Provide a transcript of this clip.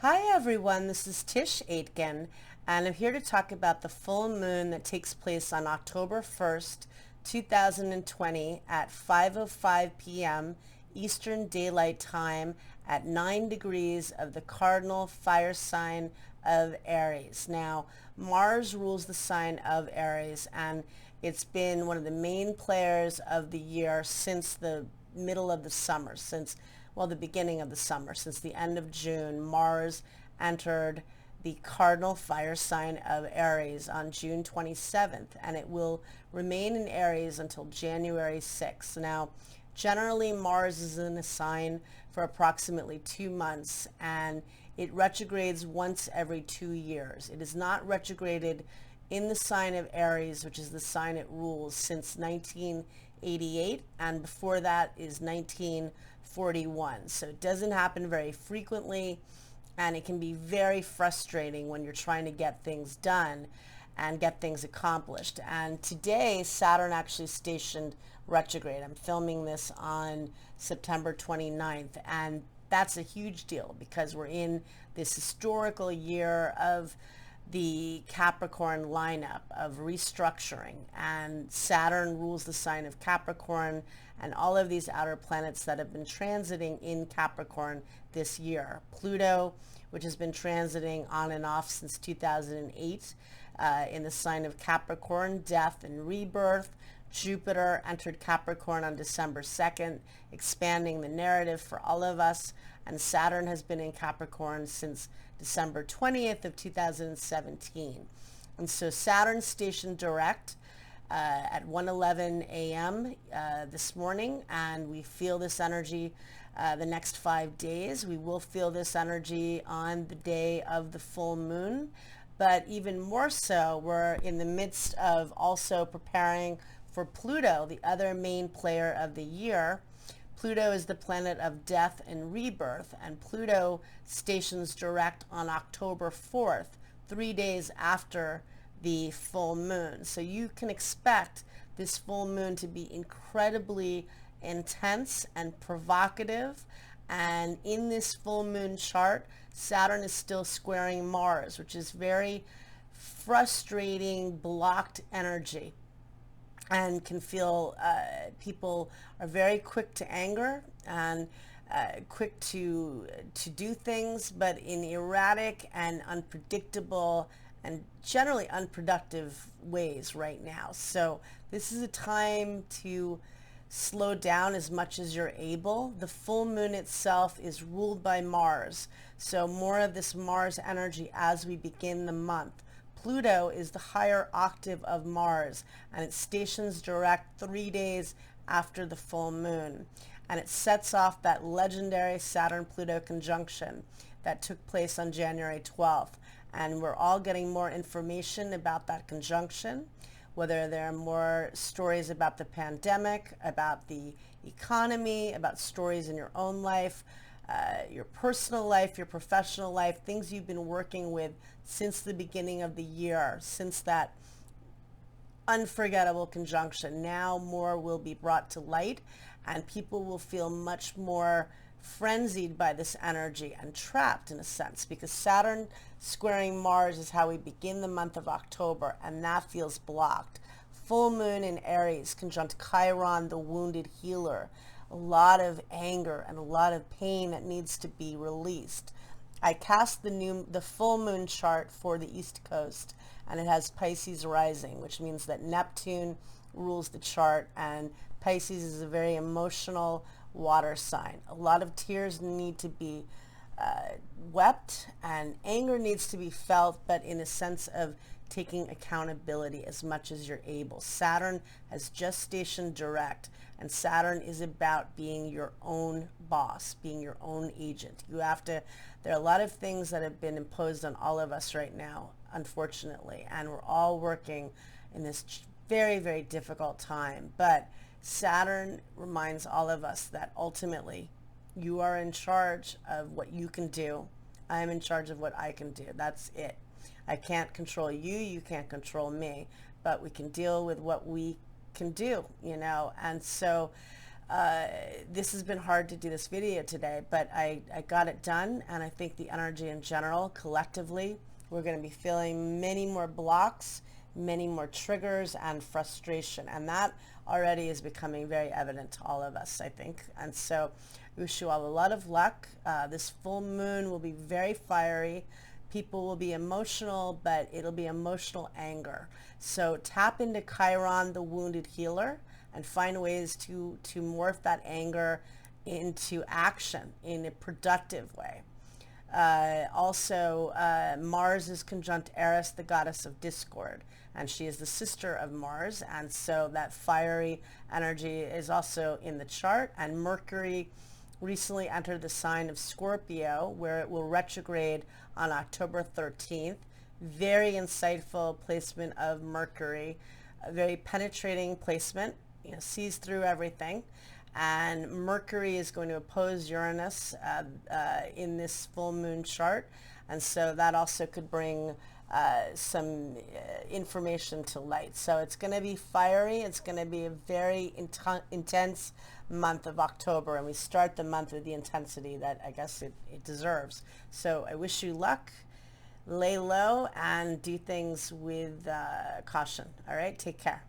Hi everyone, this is Tisch Aitken, and I'm here to talk about the full moon that takes place on October 1st, 2020 at 5:05 p.m. Eastern Daylight Time at 9 degrees of the cardinal fire sign of Aries. Now, Mars rules the sign of Aries, and it's been one of the main players of the year since the middle of the summer, the beginning of the summer, since the end of June. Mars entered the cardinal fire sign of Aries on June 27th, and it will remain in Aries until January 6th. Now, generally, Mars is in a sign for approximately 2 months, and it retrogrades once every 2 years. It is not retrograded in the sign of Aries, which is the sign it rules, since 1988, and before that is 1941. So it doesn't happen very frequently, and it can be very frustrating when you're trying to get things done and get things accomplished. And today, Saturn actually stationed retrograde. I'm filming this on September 29th, and that's a huge deal because we're in this historical year of the Capricorn lineup of restructuring, and Saturn rules the sign of Capricorn and all of these outer planets that have been transiting in Capricorn this year. Pluto, which has been transiting on and off since 2008 in the sign of Capricorn, death and rebirth. Jupiter entered Capricorn on December 2nd, expanding the narrative for all of us, and Saturn has been in Capricorn since December 20th of 2017. And so Saturn stationed direct at 1:11 a.m. This morning, and we feel this energy the next 5 days. We will feel this energy on the day of the full moon, but even more so, we're in the midst of also preparing for Pluto, the other main player of the year. Pluto is the planet of death and rebirth, and Pluto stations direct on October 4th, 3 days after the full moon. So you can expect this full moon to be incredibly intense and provocative. And in this full moon chart, Saturn is still squaring Mars, which is very frustrating, blocked energy, and can feel people are very quick to anger and quick to do things, but in erratic and unpredictable and generally unproductive ways right now. So this is a time to slow down as much as you're able. The full moon itself is ruled by Mars, so more of this Mars energy as we begin the month. Pluto is the higher octave of Mars, and it stations direct 3 days after the full moon. And it sets off that legendary Saturn-Pluto conjunction that took place on January 12th. And we're all getting more information about that conjunction, whether there are more stories about the pandemic, about the economy, about stories in your own life, your personal life, your professional life, things you've been working with since the beginning of the year, since that unforgettable conjunction. Now more will be brought to light, and people will feel much more frenzied by this energy and trapped in a sense, because Saturn squaring Mars is how we begin the month of October, and that feels blocked. Full moon in Aries conjunct Chiron, the wounded healer. A lot of anger and a lot of pain that needs to be released. I cast the full moon chart for the East Coast, and it has Pisces rising, which means that Neptune rules the chart, and Pisces is a very emotional water sign. A lot of tears need to be wept, and anger needs to be felt, but in a sense of taking accountability as much as you're able. Saturn has just stationed direct, and Saturn is about being your own boss, being your own agent. There are a lot of things that have been imposed on all of us right now, unfortunately, and we're all working in this very, very difficult time. But Saturn reminds all of us that ultimately you are in charge of what you can do. I am in charge of what I can do. That's it. I can't control you, you can't control me, but we can deal with what we can do, and so This has been hard to do this video today, but I got it done, and I think the energy in general, collectively, we're going to be feeling many more blocks, many more triggers and frustration, and that already is becoming very evident to all of us, I think. And so we wish you all a lot of luck. This full moon will be very fiery. People will be emotional, but it'll be emotional anger. So tap into Chiron, the wounded healer, and find ways to morph that anger into action in a productive way. Also, Mars is conjunct Eris, the goddess of discord, and she is the sister of Mars, and so that fiery energy is also in the chart. And Mercury recently entered the sign of Scorpio, where it will retrograde on October 13th. Very insightful placement of Mercury, a very penetrating placement, sees through everything. And Mercury is going to oppose Uranus in this full moon chart, and so that also could bring some information to light. So it's going to be fiery. It's going to be a very intense month of October, and we start the month with the intensity that I guess it deserves. So I wish you luck. Lay low and do things with caution. All right, take care.